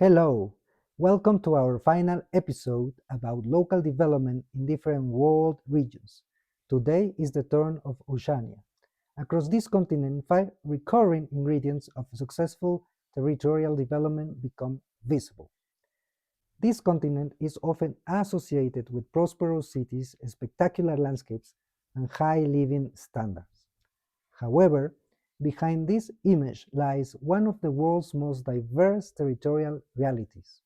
Hello, welcome to our final episode about local development in different world regions. Today is the turn of Oceania. Across this continent, five recurring ingredients of successful territorial development become visible. This continent is often associated with prosperous cities, spectacular landscapes, and high living standards. However, behind this image lies one of the world's most diverse territorial realities.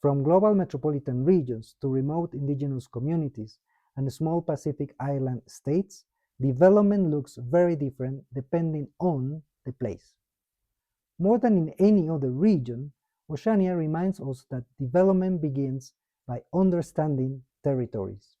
From global metropolitan regions to remote indigenous communities and small Pacific island states, development looks very different depending on the place. More than in any other region, Oceania reminds us that development begins by understanding territories.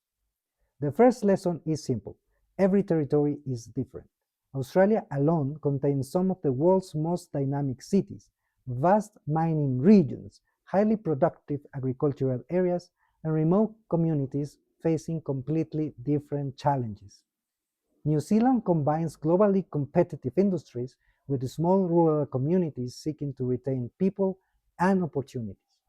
The first lesson is simple. Every territory is different. Australia alone contains some of the world's most dynamic cities, vast mining regions, highly productive agricultural areas, and remote communities facing completely different challenges. New Zealand combines globally competitive industries with small rural communities seeking to retain people and opportunities.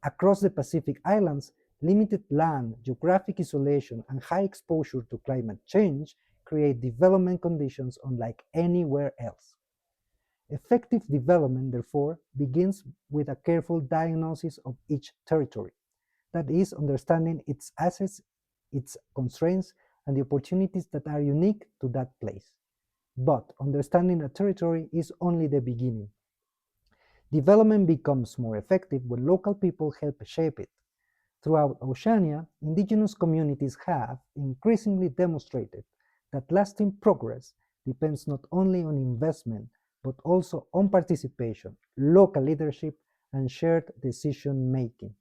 Across the Pacific Islands, limited land, geographic isolation, and high exposure to climate change create development conditions unlike anywhere else. Effective development, therefore, begins with a careful diagnosis of each territory. That is, understanding its assets, its constraints, and the opportunities that are unique to that place. But understanding a territory is only the beginning. Development becomes more effective when local people help shape it. Throughout Oceania, indigenous communities have increasingly demonstrated that lasting progress depends not only on investment, but also on participation, local leadership, and shared decision making.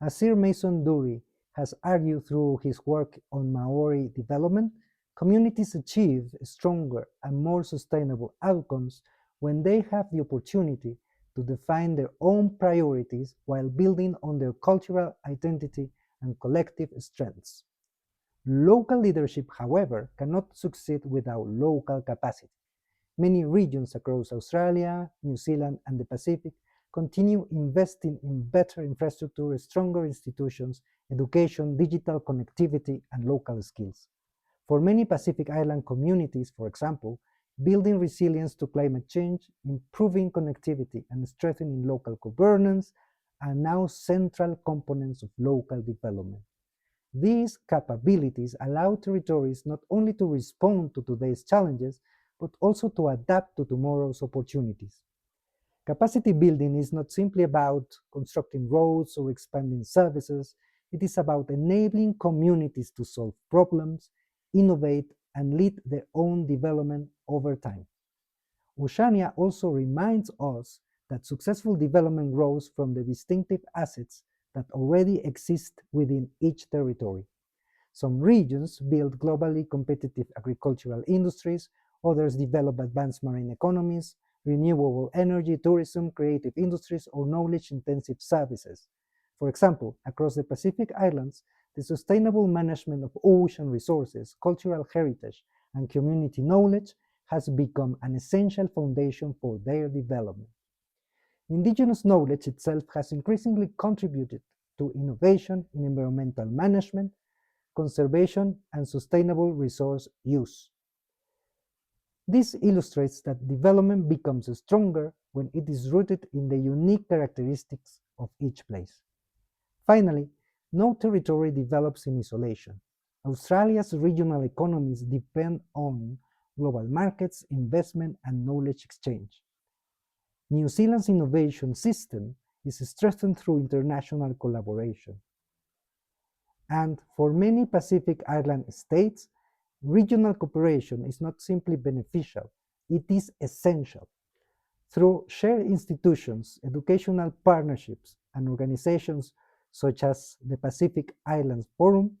As Sir Mason Dury has argued through his work on Maori development, communities achieve stronger and more sustainable outcomes when they have the opportunity to define their own priorities while building on their cultural identity and collective strengths. Local leadership, however, cannot succeed without local capacity. Many regions across Australia, New Zealand, and the Pacific continue investing in better infrastructure, stronger institutions, education, digital connectivity, and local skills. For many Pacific Island communities, for example, building resilience to climate change, improving connectivity, and strengthening local governance are now central components of local development. These capabilities allow territories not only to respond to today's challenges, but also to adapt to tomorrow's opportunities. Capacity building is not simply about constructing roads or expanding services, it is about enabling communities to solve problems, innovate, and lead their own development over time. Oceania also reminds us that successful development grows from the distinctive assets that already exist within each territory. Some regions build globally competitive agricultural industries, others develop advanced marine economies, renewable energy, tourism, creative industries, or knowledge-intensive services. For example, across the Pacific Islands, the sustainable management of ocean resources, cultural heritage, and community knowledge has become an essential foundation for their development. Indigenous knowledge itself has increasingly contributed to innovation in environmental management, conservation, and sustainable resource use. This illustrates that development becomes stronger when it is rooted in the unique characteristics of each place. Finally, no territory develops in isolation. Australia's regional economies depend on global markets, investment, and knowledge exchange. New Zealand's innovation system is strengthened through international collaboration. And for many Pacific Island states, regional cooperation is not simply beneficial, it is essential. Through shared institutions, educational partnerships, and organizations such as the Pacific Islands Forum,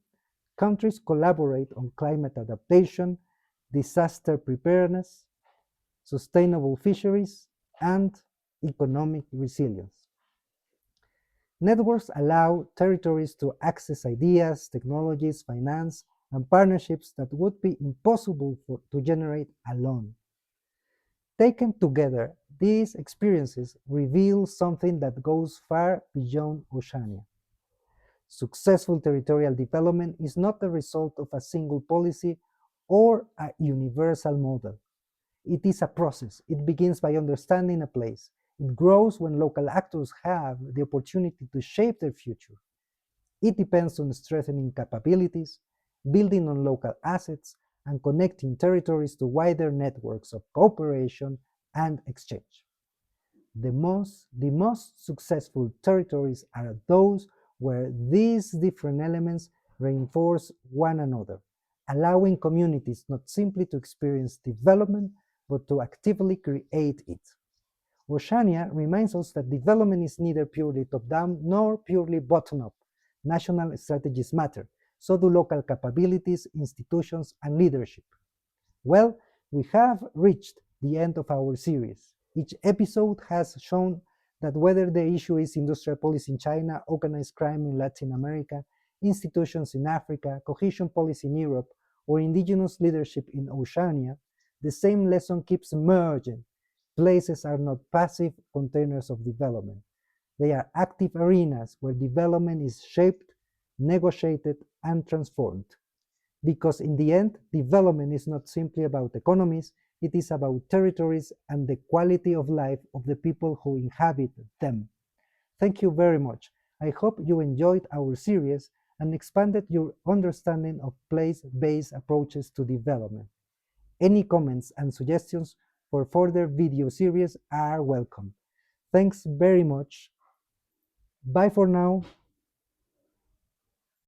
countries collaborate on climate adaptation, disaster preparedness, sustainable fisheries, and economic resilience. Networks allow territories to access ideas, technologies, finance, and partnerships that would be impossible to generate alone. Taken together, these experiences reveal something that goes far beyond Oceania. Successful territorial development is not the result of a single policy or a universal model. It is a process. It begins by understanding a place. It grows when local actors have the opportunity to shape their future. It depends on strengthening capabilities, building on local assets, and connecting territories to wider networks of cooperation and exchange. The most successful territories are those where these different elements reinforce one another, allowing communities not simply to experience development, but to actively create it. Oceania reminds us that development is neither purely top-down nor purely bottom-up. National strategies matter, so do local capabilities, institutions, and leadership. Well, we have reached the end of our series. Each episode has shown that whether the issue is industrial policy in China, organized crime in Latin America, institutions in Africa, cohesion policy in Europe, or indigenous leadership in Oceania, the same lesson keeps emerging. Places are not passive containers of development. They are active arenas where development is shaped, negotiated, and transformed. Because in the end, development is not simply about economies, it is about territories and the quality of life of the people who inhabit them. Thank you very much. I hope you enjoyed our series and expanded your understanding of place-based approaches to development. Any comments and suggestions for further video series are welcome. Thanks very much. Bye for now.